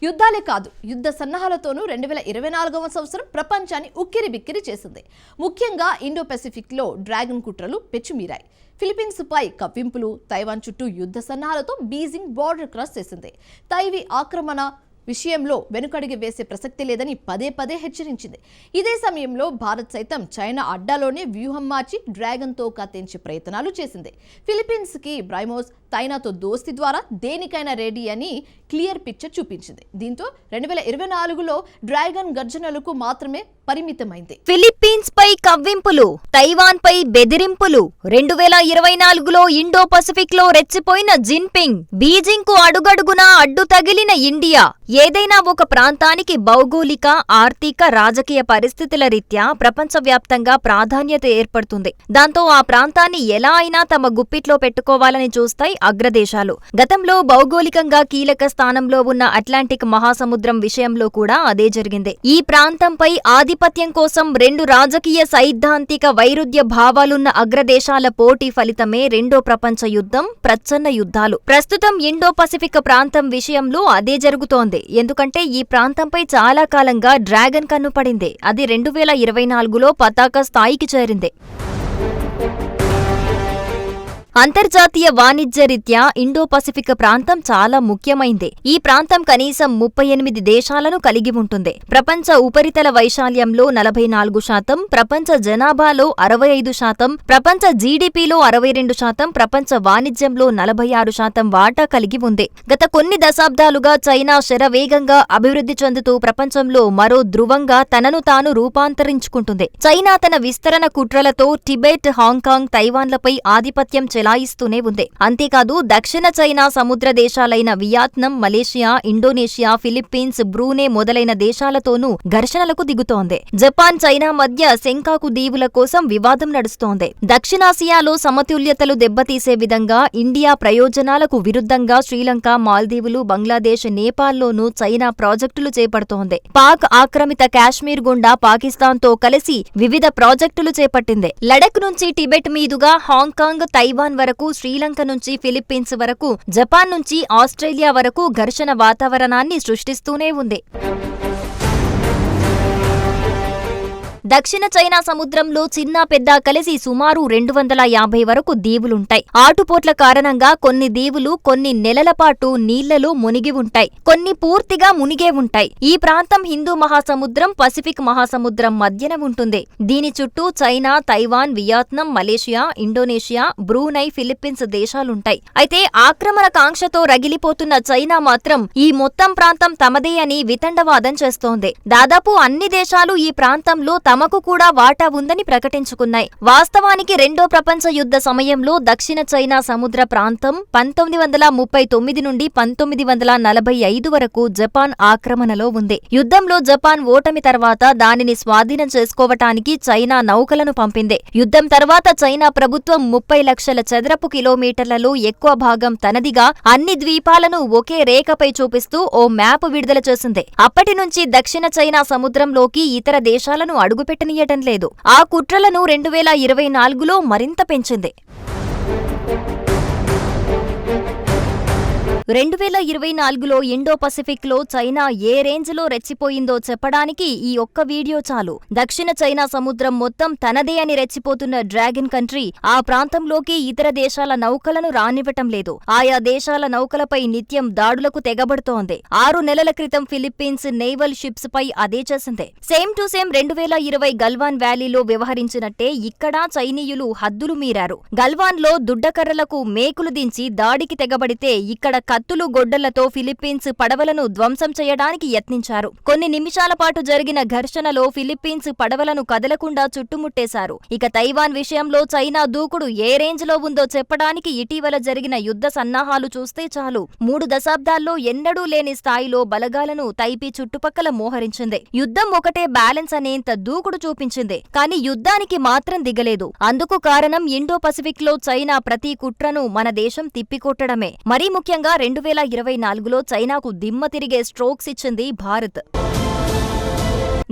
యుద్ధాలే కాదు, యుద్ధ సన్నాహాలతోనూ 2024వ సంవత్సరం ప్రపంచాన్ని ఉక్కిరిబిక్కిరి చేసింది. ముఖ్యంగా ఇండో పెసిఫిక్లో డ్రాగన్ కుట్రలు పెచ్చుమీరాయి. ఫిలిప్పీన్స్పై కవ్వింపులు, తైవాన్ చుట్టూ యుద్ధ సన్నాహాలతో బీజింగ్ బోర్డర్ క్రాస్ చేసింది. తైవీ ఆక్రమణ విషయంలో వెనుకడుగు వేసే ప్రసక్తి లేదని పదే పదే హెచ్చరించింది. ఇదే సమయంలో భారత్ సైతం చైనా అడ్డాలోనే వ్యూహం మార్చి డ్రాగన్తో కత్తించే ప్రయత్నాలు చేసింది. ఫిలిప్పీన్స్కి బ్రైమోస్ చైనాతో దోస్తి ద్వారా దేనికైనా రెడీ అని క్లియర్ పిక్చర్ చూపించింది. దీంతో 2024లో డ్రాగన్ గర్జనలకు మాత్రమే పరిమితమైంది. ఫిలిప్పీన్స్ పై కవ్వింపులు, తైవాన్ పై బెదిరింపులు. 2024లో ఇండో పసిఫిక్ లో రెచ్చిపోయిన జిన్పింగ్, బీజింగ్ కు అడుగడుగునా అడ్డు తగిలిన ఇండియా. ఏదైనా ఒక ప్రాంతానికి భౌగోళిక, ఆర్థిక, రాజకీయ పరిస్థితుల రీత్యా ప్రపంచవ్యాప్తంగా ప్రాధాన్యత ఏర్పడుతుంది. దాంతో ఆ ప్రాంతాన్ని ఎలా అయినా తమ గుప్పిట్లో పెట్టుకోవాలని చూస్తాయి అగ్రదేశాలు. గతంలో భౌగోళికంగా కీలక స్థానంలో ఉన్న అట్లాంటిక్ మహాసముద్రం విషయంలో కూడా అదే జరిగింది. ఈ ప్రాంతంపై ఆధిపత్యం కోసం రెండు రాజకీయ సైద్ధాంతిక వైరుధ్య భావాలున్న అగ్రదేశాల పోటీ ఫలితమే రెండో ప్రపంచ యుద్ధం, ప్రచ్ఛన్న యుద్ధాలు. ప్రస్తుతం ఇండో పసిఫిక్ ప్రాంతం విషయంలో అదే జరుగుతోంది. ఎందుకంటే ఈ ప్రాంతంపై చాలా కాలంగా డ్రాగన్ కన్ను పడింది. అది 2024లో పతాక స్థాయికి చేరింది. అంతర్జాతీయ వాణిజ్య రీత్యా ఇండో పసిఫిక్ ప్రాంతం చాలా ముఖ్యమైంది. ఈ ప్రాంతం కనీసం 38 దేశాలను కలిగి ఉంటుంది. ప్రపంచ ఉపరితల వైశాల్యంలో 44%, ప్రపంచ జనాభాలో 65%, ప్రపంచ జీడీపీలో 62%, ప్రపంచ వాణిజ్యంలో 46% వాటా కలిగి ఉంది. గత కొన్ని దశాబ్దాలుగా చైనా శరవేగంగా అభివృద్ధి చెందుతూ ప్రపంచంలో మరో ధృవంగా తనను తాను రూపాంతరించుకుంటుంది. చైనా తన విస్తరణ కుట్రలతో టిబెట్, హాంకాంగ్, తైవాన్లపై ఆధిపత్యం చెలాయిస్తూనే ఉంది. అంతేకాదు దక్షిణ చైనా సముద్ర దేశాలైన వియత్నాం, మలేషియా, ఇండోనేషియా, ఫిలిప్పీన్స్, బ్రూనె మొదలైన దేశాలతోనూ ఘర్షణలకు దిగుతోంది. జపాన్, చైనా మధ్య సెంకాకు దీవుల కోసం వివాదం నడుస్తోంది. దక్షిణాసియాలో సమతుల్యతలు దెబ్బతీసే విధంగా ఇండియా ప్రయోజనాలకు విరుద్ధంగా శ్రీలంక, మాల్దీవులు, బంగ్లాదేశ్, నేపాల్లోనూ చైనా ప్రాజెక్టులు చేపడుతోంది. పాక్ ఆక్రమిత కాశ్మీర్ గుండా పాకిస్తాన్తో కలిసి వివిధ ప్రాజెక్టులు చేపట్టింది. లడఖ్ నుంచి టిబెట్ మీదుగా హాంకాంగ్, తైవాన్ వరకు, శ్రీలంక నుంచి ఫిలిప్పీన్స్ వరకు, జపాన్ నుంచి ఆస్ట్రేలియా వరకు ఘర్షణ వాతావరణాన్ని సృష్టిస్తూనే ఉంది. దక్షిణ చైనా సముద్రంలో చిన్న పెద్ద కలిసి సుమారు 250 వరకు దీవులుంటాయి. ఆటుపోట్ల కారణంగా కొన్ని దీవులు కొన్ని నెలల పాటు నీళ్లలో మునిగి ఉంటాయి, కొన్ని పూర్తిగా మునిగే ఉంటాయి. ఈ ప్రాంతం హిందూ మహాసముద్రం, పసిఫిక్ మహాసముద్రం మధ్యన ఉంటుంది. దీని చుట్టూ China, Taiwan, Vietnam, Malaysia, Indonesia, Brunei, Philippines దేశాలుంటాయి. అయితే ఆక్రమణ కాంక్షతో రగిలిపోతున్న చైనా మాత్రం ఈ మొత్తం ప్రాంతం తమదే అని వితండవాదం చేస్తోంది. దాదాపు అన్ని దేశాలు ఈ ప్రాంతంలో తమకు కూడా వాటా ఉందని ప్రకటించుకున్నాయి. వాస్తవానికి రెండో ప్రపంచ యుద్ధ సమయంలో దక్షిణ చైనా సముద్ర ప్రాంతం 1939 నుండి 1945 వరకు జపాన్ ఆక్రమణలో ఉంది. యుద్ధంలో జపాన్ ఓటమి తర్వాత దానిని స్వాధీనం చేసుకోవటానికి చైనా నౌకలను పంపింది. యుద్ధం తర్వాత చైనా ప్రభుత్వం 30 లక్షల చదరపు కిలోమీటర్లలో ఎక్కువ భాగం తనదిగా అన్ని ద్వీపాలను ఒకే రేఖపై చూపిస్తూ ఓ మ్యాప్ విడుదల చేసింది. అప్పటి నుంచి దక్షిణ చైనా సముద్రంలోకి ఇతర దేశాలను అడుగుపెట్టనీయటం లేదు. ఆ కుట్రలను 2024లో మరింత పెంచింది. 2024లో ఇండో పసిఫిక్ లో చైనా ఏ రేంజ్ లో రెచ్చిపోయిందో చెప్పడానికి ఈ ఒక్క వీడియో చాలు. దక్షిణ చైనా సముద్రం మొత్తం తనదే అని రెచ్చిపోతున్న డ్రాగన్ కంట్రీ ఆ ప్రాంతంలోకి ఇతర దేశాల నౌకలను రానివ్వటం లేదు. ఆయా దేశాల నౌకలపై నిత్యం దాడులకు తెగబడుతోంది. 6 నెలల క్రితం ఫిలిప్పీన్స్ నేవల్ షిప్స్ పై అదే చేసింది. సేమ్ టు సేమ్ 2020 గల్వాన్ వ్యాలీలో వ్యవహరించినట్టే ఇక్కడ చైనీయులు హద్దులు మీరారు. గల్వాన్ లో దుడ్డకర్రలకు మేకులు దించి దాడికి తెగబడితే ఇక్కడ కత్తులు, గొడ్డలతో ఫిలిప్పీన్స్ పడవలను ధ్వంసం చేయడానికి యత్నించారు. కొన్ని నిమిషాల పాటు జరిగిన ఘర్షణలో ఫిలిప్పీన్స్ పడవలను కదలకుండా చుట్టుముట్టేశారు. ఇక తైవాన్ విషయంలో చైనా దూకుడు ఏ రేంజ్ లో ఉందో చెప్పడానికి ఇటీవల జరిగిన యుద్ధ సన్నాహాలు చూస్తే చాలు. 3 దశాబ్దాల్లో ఎన్నడూ లేని స్థాయిలో బలగాలను తైపీ చుట్టుపక్కల మోహరించింది. యుద్ధం ఒకటే బ్యాలెన్స్ అనేంత దూకుడు చూపించింది. కానీ యుద్ధానికి మాత్రం దిగలేదు. అందుకు కారణం ఇండో పసిఫిక్ లో చైనా ప్రతి కుట్రను మన దేశం తిప్పికొట్టడమే. మరీ ముఖ్యంగా 2024లో చైనాకు దిమ్మ తిరిగే స్ట్రోక్స్ ఇచ్చింది భారత్.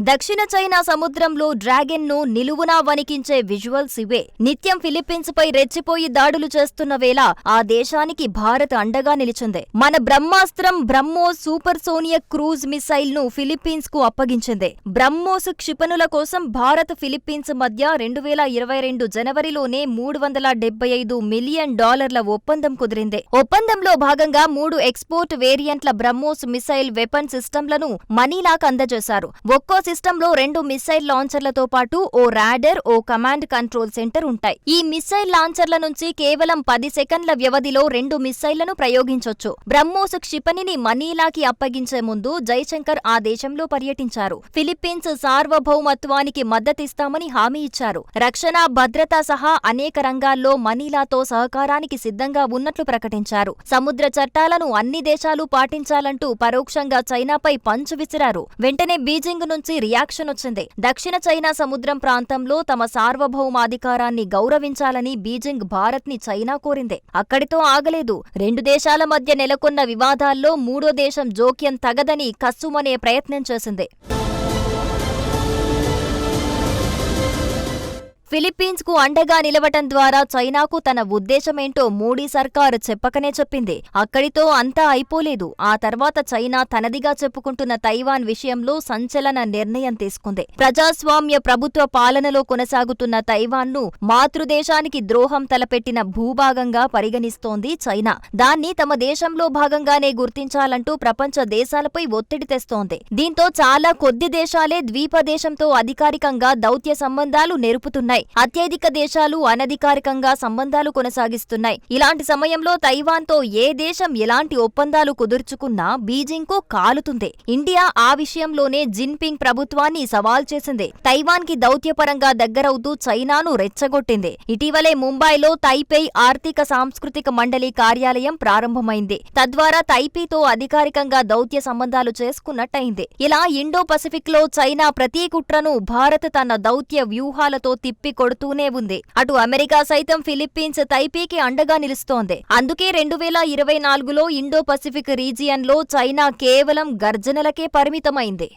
దక్షిణ చైనా సముద్రంలో డ్రాగన్ ను నిలువునా వణికించే విజువల్స్ ఇవే. నిత్యం ఫిలిప్పీన్స్ పై రెచ్చిపోయి దాడులు చేస్తున్న వేళ ఆ దేశానికి భారత్ అండగా నిలిచింది. మన బ్రహ్మాస్త్రం బ్రహ్మోస్ సూపర్ సోనియక్ క్రూజ్ మిసైల్ ను ఫిలిప్పీన్స్ కు అప్పగించింది. బ్రహ్మోస్ క్షిపణుల కోసం భారత్ ఫిలిప్పీన్స్ మధ్య 2022 జనవరిలోనే $375 మిలియన్ ఒప్పందం కుదిరింది. ఒప్పందంలో భాగంగా 3 ఎక్స్పోర్ట్ వేరియంట్ల బ్రహ్మోస్ మిసైల్ వెపన్ సిస్టంలను మనీలాకు అందజేశారు. ఒక్కో సిస్టంలో 2 మిసైల్ లాంచర్లతో పాటు ఓ రాడర్, ఓ కమాండ్ కంట్రోల్ సెంటర్ ఉంటాయి. ఈ మిసైల్ లాంచర్ల నుంచి కేవలం 10 సెకండ్ల వ్యవధిలో 2 మిసైళ్లను ప్రయోగించొచ్చు. బ్రహ్మోస్ క్షిపణిని మనీలాకి అప్పగించే ముందు జైశంకర్ ఆ దేశంలో పర్యటించారు. ఫిలిప్పీన్స్ సార్వభౌమత్వానికి మద్దతిస్తామని హామీ ఇచ్చారు. రక్షణ, భద్రత సహా అనేక రంగాల్లో మనీలాతో సహకారానికి సిద్ధంగా ఉన్నట్లు ప్రకటించారు. సముద్ర చట్టాలను అన్ని దేశాలు పాటించాలంటూ పరోక్షంగా చైనాపై పంచు విసిరారు. వెంటనే బీజింగ్ నుంచి రియాక్షన్ వచ్చింది. దక్షిణ చైనా సముద్రం ప్రాంతంలో తమ సార్వభౌమాధికారాన్ని గౌరవించాలని బీజింగ్ భారత్ ని చైనా కోరింది. అక్కడితో ఆగలేదు. 2 దేశాల మధ్య నెలకొన్న వివాదాల్లో మూడో దేశం జోక్యం తగదని కస్సుమనే ప్రయత్నం చేసింది. ఫిలిప్పీన్స్ కు అండగా నిలవటం ద్వారా చైనాకు తన ఉద్దేశమేంటో మోడీ సర్కారు చెప్పకనే చెప్పింది. అక్కడితో అంతా అయిపోలేదు. ఆ తర్వాత చైనా తనదిగా చెప్పుకుంటున్న తైవాన్ విషయంలో సంచలన నిర్ణయం తీసుకుంది. ప్రజాస్వామ్య ప్రభుత్వ పాలనలో కొనసాగుతున్న తైవాన్ ను మాతృదేశానికి ద్రోహం తలపెట్టిన భూభాగంగా పరిగణిస్తోంది చైనా. దాన్ని తమ దేశంలో భాగంగానే గుర్తించాలంటూ ప్రపంచ దేశాలపై ఒత్తిడి తెస్తోంది. దీంతో చాలా కొద్ది దేశాలే ద్వీపదేశంతో అధికారికంగా దౌత్య సంబంధాలు నెరుపుతున్నాయి. అత్యధిక దేశాలు అనధికారికంగా సంబంధాలు కొనసాగిస్తున్నాయి. ఇలాంటి సమయంలో తైవాన్ తో ఏ దేశం ఎలాంటి ఒప్పందాలు కుదుర్చుకున్నా బీజింగ్ కు కాలుతుంది. ఇండియా ఆ విషయంలోనే జిన్పింగ్ ప్రభుత్వాన్ని సవాల్ చేసింది. తైవాన్ కి దౌత్యపరంగా దగ్గరవుతూ చైనాను రెచ్చగొట్టింది. ఇటీవలే ముంబైలో తైపై ఆర్థిక సాంస్కృతిక మండలి కార్యాలయం ప్రారంభమైంది. తద్వారా తైపీతో అధికారికంగా దౌత్య సంబంధాలు చేసుకున్నట్టయింది. ఇలా ఇండో పసిఫిక్ లో చైనా ప్రతి కుట్రను భారత్ తన దౌత్య వ్యూహాలతో తిప్పి కొడుతూనే ఉంది. అటు అమెరికా సైతం ఫిలిప్పీన్స్ తైపీకి అండగా నిలుస్తోంది. అందుకే 2024లో ఇండో పసిఫిక్ రీజియన్ లో చైనా కేవలం గర్జనలకే పరిమితమైంది.